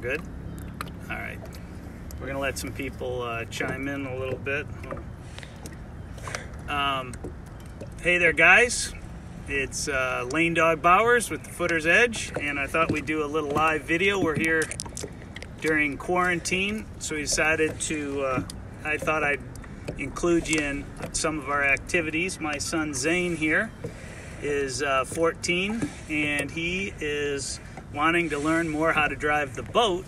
good. All right. We're going to let some people chime in a little bit. Hey there, guys. It's Lane Dog Bowers with the Footer's Edge, and I thought we'd do a little live video. We're here during quarantine, so we decided to, I thought I'd include you in some of our activities. My son Zane here is 14, and he is wanting to learn more how to drive the boat,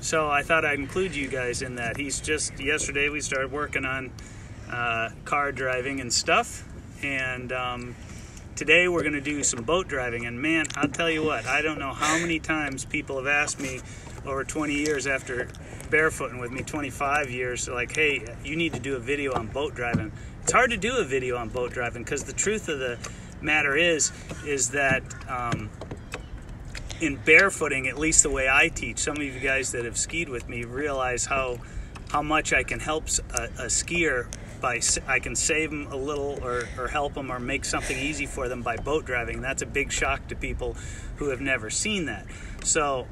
so I thought I'd include you guys in that. Yesterday we started working on car driving and stuff, and today we're going to do some boat driving. And man, I'll tell you what, I don't know how many times people have asked me over 20 years after barefooting with me, 25 years, like, hey, you need to do a video on boat driving. It's hard to do a video on boat driving because the truth of the matter is that in barefooting, at least the way I teach, some of you guys that have skied with me realize how much I can help a skier I can save them a little or help them or make something easy for them by boat driving. That's a big shock to people who have never seen that. So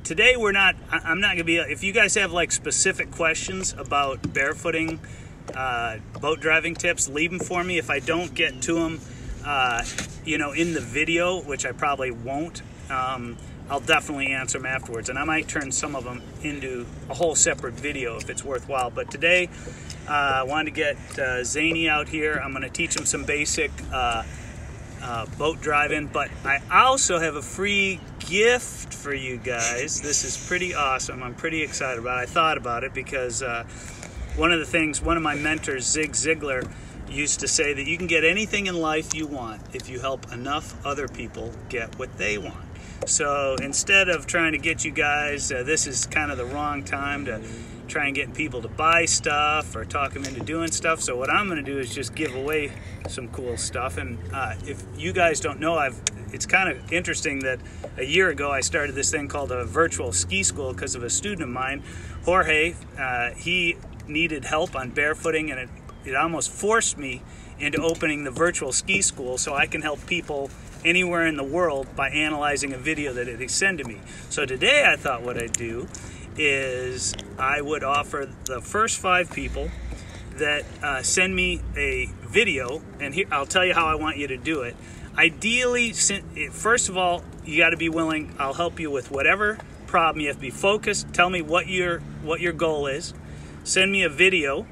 today I'm not gonna be, if you guys have like specific questions about barefooting, boat driving tips, leave them for me. If I don't get to them, in the video, which I probably won't, I'll definitely answer them afterwards, and I might turn some of them into a whole separate video if it's worthwhile. But today, I wanted to get Zane out here. I'm going to teach him some basic boat driving, but I also have a free gift for you guys. This is pretty awesome. I'm pretty excited about it. I thought about it because one of my mentors, Zig Ziglar, used to say that you can get anything in life you want if you help enough other people get what they want. So instead of trying to get you guys, this is kind of the wrong time to try and get people to buy stuff or talk them into doing stuff. So what I'm going to do is just give away some cool stuff. And if you guys don't know, it's kind of interesting that a year ago I started this thing called a virtual ski school because of a student of mine, Jorge. He needed help on barefooting, and it almost forced me into opening the virtual ski school so I can help people anywhere in the world by analyzing a video that they send to me. So today I thought what I'd do is I would offer the first 5 people that send me a video, and here I'll tell you how I want you to do it. Ideally, first of all, you got to be willing. I'll help you with whatever problem. You have to be focused. Tell me what your goal is. Send me a video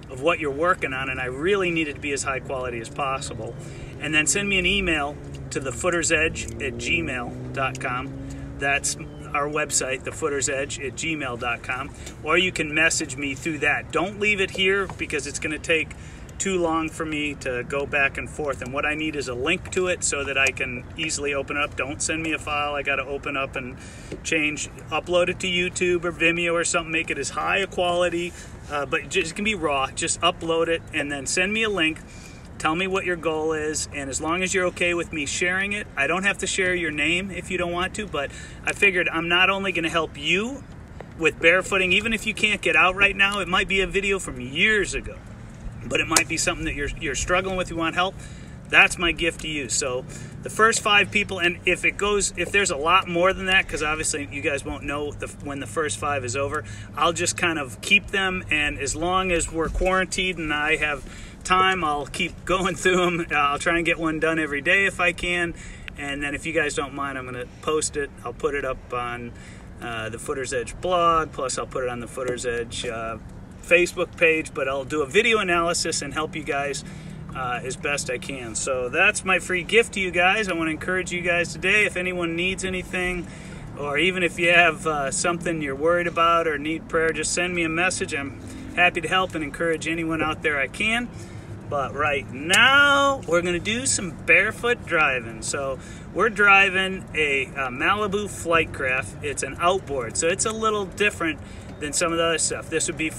of what you're working on, and I really need it to be as high quality as possible. And then send me an email to thefootersedge@gmail.com. That's our website, thefootersedge@gmail.com. Or you can message me through that. Don't leave it here because it's going to take too long for me to go back and forth. And what I need is a link to it so that I can easily open it up. Don't send me a file I got to open up and upload it to YouTube or Vimeo or something. Make it as high a quality, but it can be raw. Just upload it and then send me a link. Tell me what your goal is, and as long as you're okay with me sharing it, I don't have to share your name if you don't want to, but I figured I'm not only going to help you with barefooting, even if you can't get out right now. It might be a video from years ago, but it might be something that you're struggling with, you want help. That's my gift to you. So the first 5 people, and if there's a lot more than that, because obviously you guys won't know when the first 5 is over, I'll just kind of keep them, and as long as we're quarantined and I have time, I'll keep going through them. I'll try and get one done every day if I can, and then if you guys don't mind, I'm going to post it. I'll put it up on the Footer's Edge blog, plus I'll put it on the Footer's Edge Facebook page, but I'll do a video analysis and help you guys as best I can. So that's my free gift to you guys. I want to encourage you guys today, if anyone needs anything, or even if you have something you're worried about or need prayer, just send me a message. I'm happy to help and encourage anyone out there I can. But right now, we're going to do some barefoot driving. So we're driving a Malibu Flightcraft. It's an outboard, so it's a little different than some of the other stuff. This would be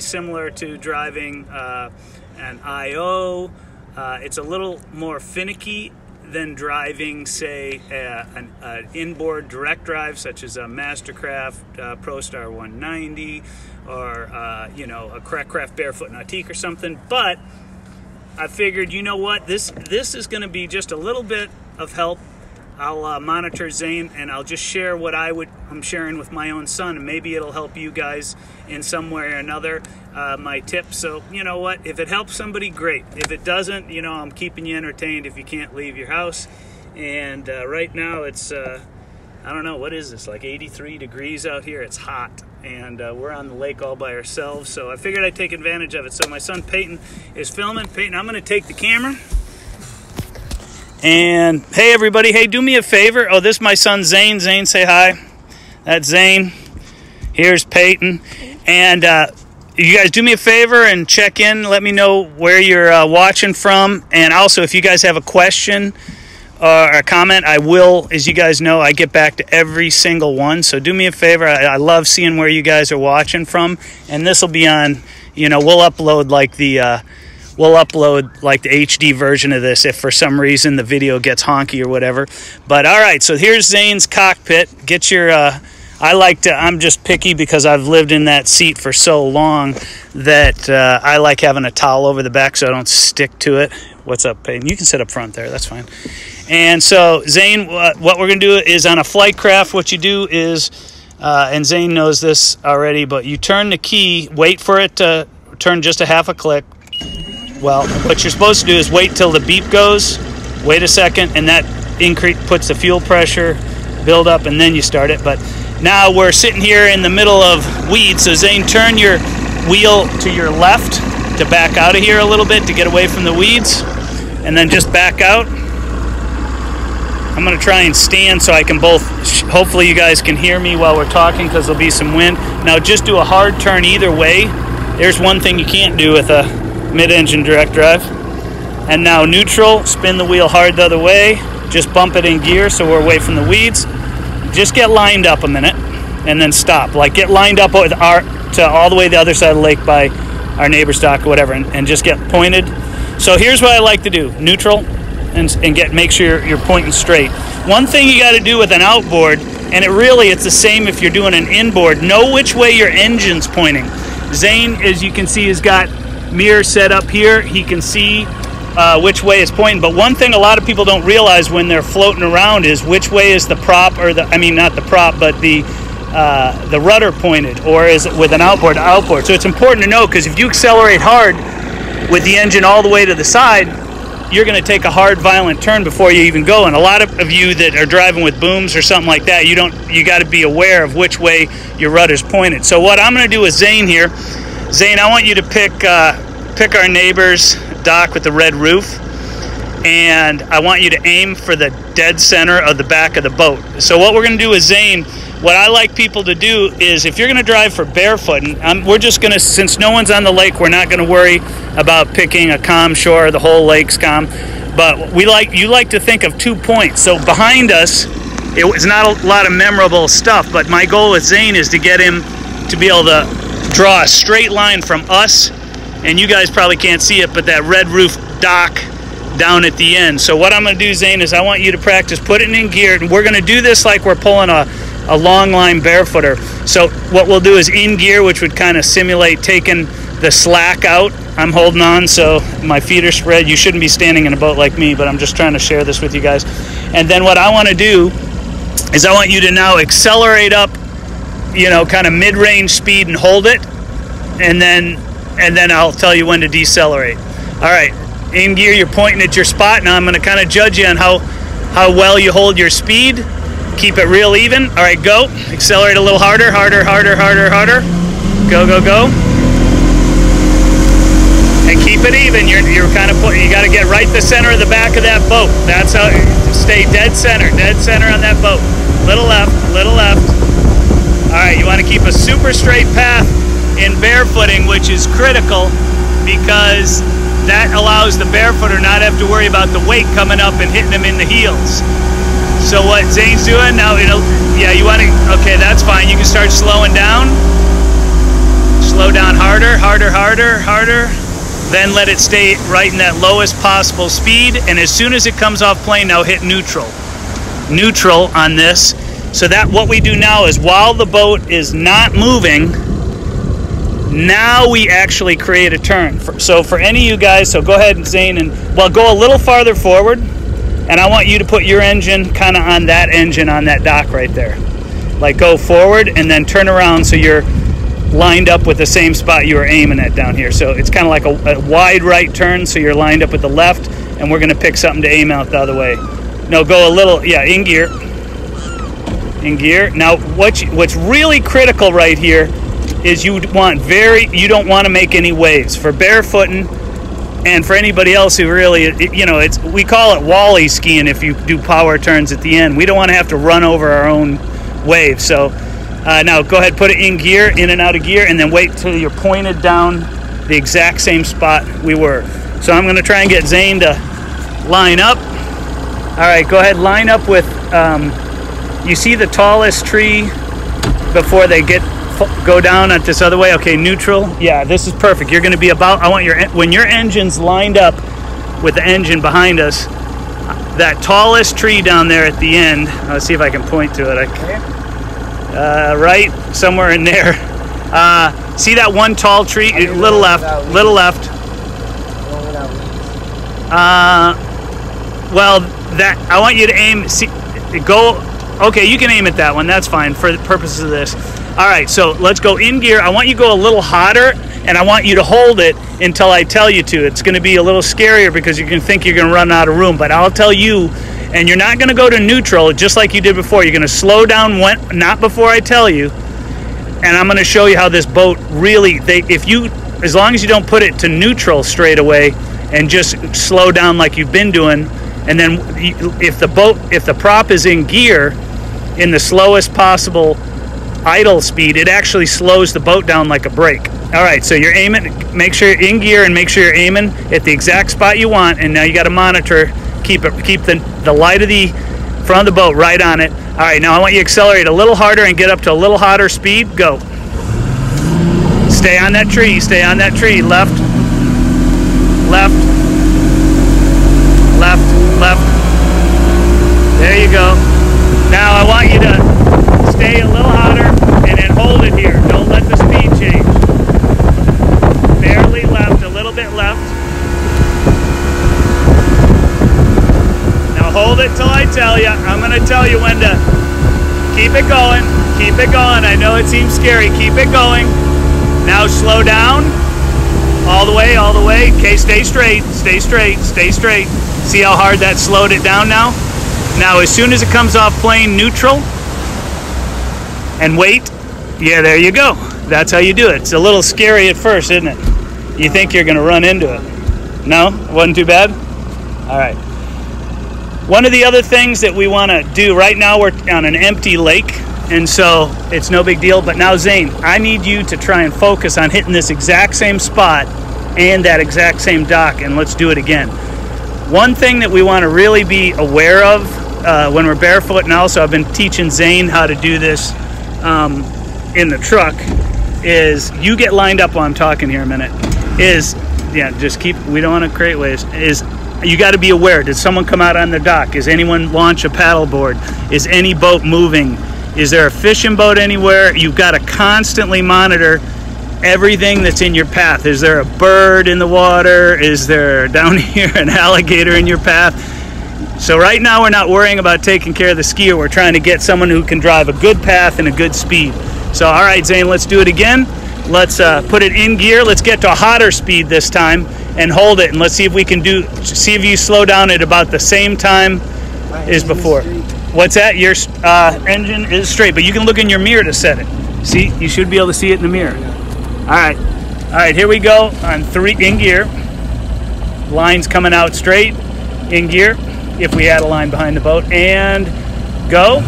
similar to driving an IO. It's a little more finicky than driving, say, an inboard direct drive, such as a Mastercraft ProStar 190, or a Craft Barefoot Nautique or something. But I figured, you know what, this is going to be just a little bit of help I'll monitor Zane, and I'll just share what I'm sharing with my own son, and maybe it'll help you guys in some way or another, my tips. So you know what, if it helps somebody, great. If it doesn't, you know, I'm keeping you entertained if you can't leave your house. And right now it's I don't know, what is this, like 83 degrees out here? It's hot, and we're on the lake all by ourselves, so I figured I'd take advantage of it. So my son Peyton is filming. Peyton, I'm going to take the camera. And hey everybody, hey, do me a favor. Oh, this is my son Zane. Zane, say hi. That's Zane. Here's Peyton. And you guys do me a favor and check in. Let me know where you're watching from. And also, if you guys have a question or a comment, I will, as you guys know, I get back to every single one. So do me a favor. I love seeing where you guys are watching from. And this will be on, you know, we'll upload like the HD version of this if for some reason the video gets honky or whatever. But all right, so here's Zane's cockpit. Get your I'm just picky because I've lived in that seat for so long that I like having a towel over the back so I don't stick to it. What's up, Peyton? You can sit up front there, that's fine. And so Zane, what we're gonna do is on a flight craft, what you do is, and Zane knows this already, but you turn the key, wait for it to turn just a half a click. Well, what you're supposed to do is wait till the beep goes, wait a second, and that puts the fuel pressure, build up, and then you start it. But now we're sitting here in the middle of weeds, so Zane, turn your wheel to your left to back out of here a little bit to get away from the weeds, and then just back out. I'm going to try and stand so I can hopefully you guys can hear me while we're talking because there'll be some wind. Now just do a hard turn either way. There's one thing you can't do with a mid-engine direct drive. And now neutral, spin the wheel hard the other way, just bump it in gear so we're away from the weeds. Just get lined up a minute and then stop. Like get lined up to all the way the other side of the lake by our neighbor's dock or whatever, and just get pointed. So here's what I like to do: neutral and make sure you're pointing straight. One thing you got to do with an outboard, and it's the same if you're doing an inboard, know which way your engine's pointing. Zane, as you can see, has got mirror set up here. He can see which way it's pointing. But one thing a lot of people don't realize when they're floating around is which way is the prop, or not the prop, but the rudder pointed, or is it with an outboard to outboard. So it's important to know, because if you accelerate hard with the engine all the way to the side, you're going to take a hard, violent turn before you even go. And a lot of you that are driving with booms or something like that, you got to be aware of which way your rudder's pointed. So what I'm going to do with Zane here, Zane, I want you to pick our neighbor's dock with the red roof, and I want you to aim for the dead center of the back of the boat. So what we're going to do with Zane, what I like people to do is, if you're going to drive for Barefoot, and we're just going to, since no one's on the lake, we're not going to worry about picking a calm shore. The whole lake's calm. But you like to think of 2 points. So behind us, it was not a lot of memorable stuff, but my goal with Zane is to get him to be able to draw a straight line from us, and you guys probably can't see it, but that red roof dock down at the end. So what I'm going to do, Zane, is I want you to practice putting it in gear, and we're going to do this like we're pulling a long line barefooter. So what we'll do is in gear, which would kind of simulate taking the slack out. I'm holding on so my feet are spread. You shouldn't be standing in a boat like me, but I'm just trying to share this with you guys. And then what I want to do is I want you to now accelerate up, kind of mid-range speed, and hold it, and then I'll tell you when to decelerate. All right, in gear, you're pointing at your spot. Now I'm going to kind of judge you on how well you hold your speed. Keep it real even. All right, go. Accelerate a little harder, harder, harder, harder, harder. Go, go, go. And keep it even. You're kind of you got to get right the center of the back of that boat. That's how. Stay dead center on that boat. Little left, little left. All right, you want to keep a super straight path in barefooting, which is critical because that allows the barefooter not have to worry about the weight coming up and hitting him in the heels. So what Zane's doing now, you want to, okay, that's fine. You can start slowing down. Slow down harder, harder, harder, harder. Then let it stay right in that lowest possible speed. And as soon as it comes off plane, now hit neutral. Neutral on this. So that what we do now is, while the boat is not moving, now we actually create a turn. So for any of you guys, so go ahead and Zane, and go a little farther forward, And I want you to put your engine kind of on that engine on that dock right there. Like go forward and then turn around so you're lined up with the same spot you were aiming at down here. So it's kind of like a wide right turn, so you're lined up with the left, and we're going to pick something to aim out the other way. No, go a little, yeah, in gear. In gear. Now, what's really critical right here is you don't want to make any waves. For barefooting, and for anybody else who really, you know, we call it wally skiing if you do power turns at the end. We don't want to have to run over our own wave. So now go ahead, put it in gear, in and out of gear, and then wait till you're pointed down the exact same spot we were. So I'm going to try and get Zane to line up. All right, go ahead, line up with, you see the tallest tree before they go down at this other way? Okay, neutral. Yeah, this is perfect. You're going to be about, when your engine's lined up with the engine behind us, that tallest tree down there at the end, let's see if I can point to it. Right somewhere in there. See that one tall tree? Little left. Well, that I want you to aim. Okay, you can aim at that one. That's fine for the purposes of this. All right, so let's go in gear. I want you to go a little hotter, and I want you to hold it until I tell you to. It's going to be a little scarier because you can think you're going to run out of room, but I'll tell you, and you're not going to go to neutral just like you did before. You're going to slow down not before I tell you, and I'm going to show you how this boat really, as long as you don't put it to neutral straight away and just slow down like you've been doing, and then if the prop is in gear in the slowest possible idle speed, it actually slows the boat down like a brake. All right, so you're aiming, make sure you're in gear and make sure you're aiming at the exact spot you want, and now you got to monitor, keep the light of the front of the boat right on it. All right, now I want you to accelerate a little harder and get up to a little hotter speed. Go. Stay on that tree, left, left, left, left. There you go. Now I want you to stay a little hotter and then hold it here. Don't let the speed change. Barely left, a little bit left. Now hold it till I tell you. I'm going to tell you when to keep it going. Keep it going. I know it seems scary. Keep it going. Now slow down. All the way, all the way. Okay, stay straight, stay straight, stay straight. See how hard that slowed it down now? Now, as soon as it comes off plane neutral, and wait, yeah, there you go. That's how you do it. It's a little scary at first, isn't it? You think you're going to run into it. No? It wasn't too bad? All right. One of the other things that we want to do, right now we're on an empty lake, and so it's no big deal. But now, Zane, I need you to try and focus on hitting this exact same spot and that exact same dock, and let's do it again. One thing that we want to really be aware of when we're barefoot, and also I've been teaching Zane how to do this in the truck, is you get lined up while I'm talking here a minute, we don't want to create waves, is you got to be aware. Did someone come out on the dock? Is anyone launch a paddleboard? Is any boat moving? Is there a fishing boat anywhere? You've got to constantly monitor everything that's in your path. Is there a bird in the water? Is there down here an alligator in your path? So right now we're not worrying about taking care of the skier. We're trying to get someone who can drive a good path and a good speed. So all right, Zane, let's do it again. Let's put it in gear. Let's get to a hotter speed this time and hold it, and let's see if we can see if you slow down at about the same time as before. What's that? Your engine is straight, but you can look in your mirror to set it. See, you should be able to see it in the mirror. All right, here we go on 3 in gear. Lines coming out straight, in gear, if we had a line behind the boat, and go.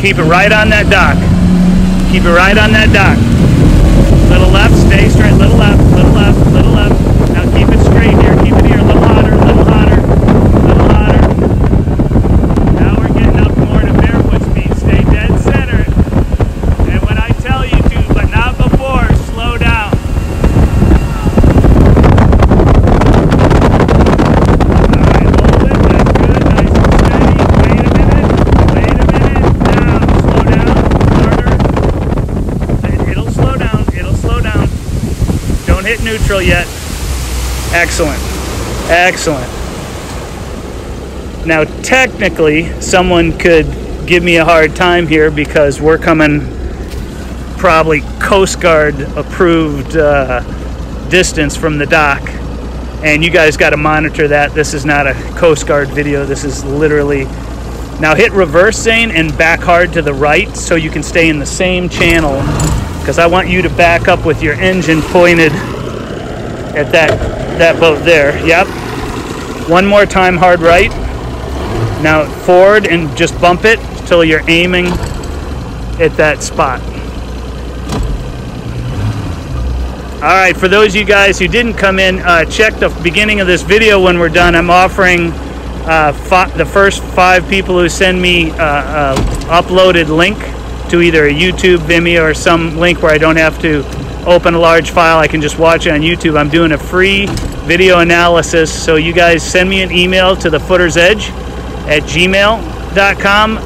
Keep it right on that dock. Keep it right on that dock. Little left, stay straight, little left, little left, little left. Now keep it straight here, keep it here, a little hotter, little hotter, little hotter. Now we're getting up more to barefoot speed. Stay dead center. And when I tell you to, but not before, slow down. Alright, hold it, that's good, nice and steady. Wait a minute, now, slow down, harder. It'll slow down. Don't hit neutral yet. Excellent, excellent. Now technically someone could give me a hard time here because we're coming probably Coast Guard approved distance from the dock, and you guys got to monitor that. This is not a Coast Guard video. This is literally, now hit reverse, Zane, and back hard to the right so you can stay in the same channel, because I want you to back up with your engine pointed at that boat there. Yep. One more time, hard right. Now forward and just bump it till you're aiming at that spot. All right, for those of you guys who didn't come in, check the beginning of this video when we're done. I'm offering the first 5 people who send me uploaded link to either a YouTube, Vimeo, or some link where I don't have to open a large file. I can just watch it on YouTube. I'm doing a free video analysis, so you guys send me an email to thefootersEdge@gmail.com,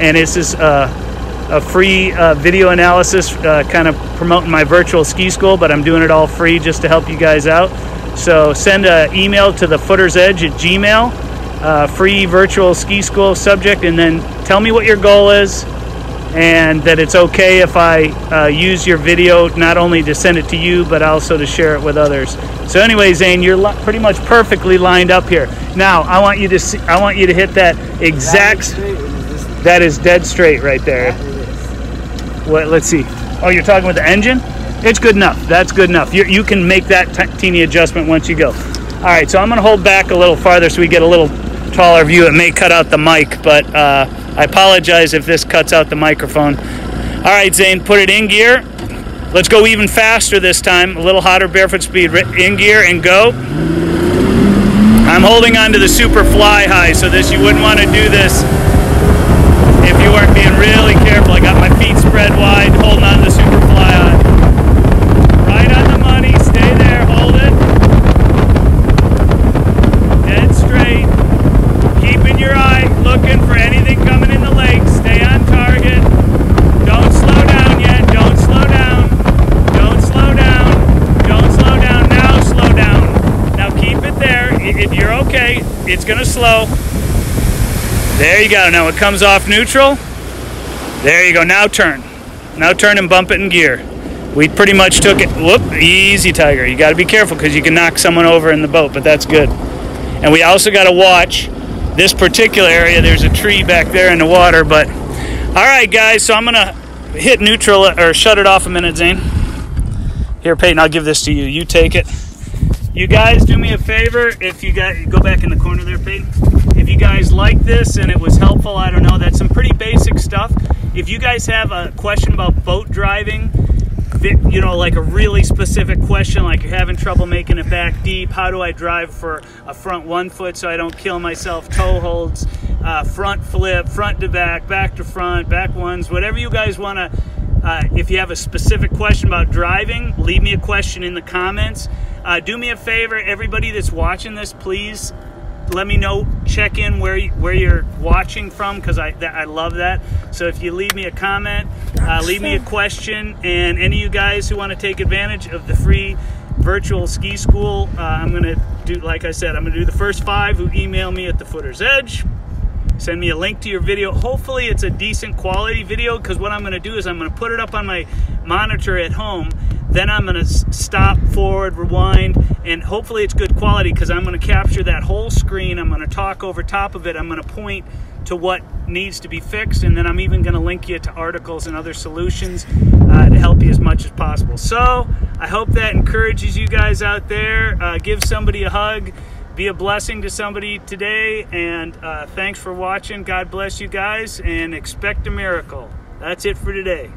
and this is a free video analysis, kind of promoting my virtual ski school, but I'm doing it all free just to help you guys out. So send an email to thefootersEdge@gmail, free virtual ski school subject, and then tell me what your goal is, and that it's okay if I use your video not only to send it to you but also to share it with others. So anyway, Zane, you're pretty much perfectly lined up here. Now I want you to see, I want you to hit that exact. That is dead straight right there. What? Let's see. Oh, you're talking with the engine? It's good enough. That's good enough. You can make that teeny adjustment once you go. All right, so I'm going to hold back a little farther so we get a little taller view. It may cut out the mic, but I apologize if this cuts out the microphone. All right, Zane, put it in gear. Let's go even faster this time. A little hotter barefoot speed. In gear and go. I'm holding on to the super fly high, so you wouldn't want to do this if you weren't being really careful. I got my feet spread wide, holding on to the super fly high. Right on the money, stay there, hold it. Dead straight. Keeping your eye, looking for anything coming in the lake. Stay on target. Don't slow down yet, don't slow down. Don't slow down. Don't slow down, now slow down. Now keep it there. If you're okay, it's gonna slow. There you go. Now it comes off neutral. There you go. Now turn. Now turn and bump it in gear. We pretty much took it. Whoop. Easy, Tiger. You got to be careful because you can knock someone over in the boat, but that's good. And we also got to watch this particular area. There's a tree back there in the water, but all right, guys. So I'm going to hit neutral or shut it off a minute, Zane. Here, Peyton, I'll give this to you. You take it. You guys do me a favor. If you guys go back in the corner there, Peyton. If you guys like this and it was helpful, I don't know, that's some pretty basic stuff. If you guys have a question about boat driving, you know, like a really specific question, like you're having trouble making it back deep, how do I drive for a front 1 foot so I don't kill myself, toe holds, front flip, front to back to front, back ones, whatever you guys want to, if you have a specific question about driving, leave me a question in the comments. Do me a favor, everybody that's watching this, please let me know, check in where you're watching from, because I love that. So if you leave me a comment, leave me a question, and any of you guys who want to take advantage of the free virtual ski school, I'm going to do, like I said, I'm going to do the first 5 who email me at the Footer's Edge. Send me a link to your video. Hopefully it's a decent quality video, because what I'm going to do is I'm going to put it up on my monitor at home. Then I'm going to stop, forward, rewind, and hopefully it's good quality, because I'm going to capture that whole screen. I'm going to talk over top of it. I'm going to point to what needs to be fixed, and then I'm even going to link you to articles and other solutions to help you as much as possible. So I hope that encourages you guys out there. Give somebody a hug. Be a blessing to somebody today, and thanks for watching. God bless you guys, and expect a miracle. That's it for today.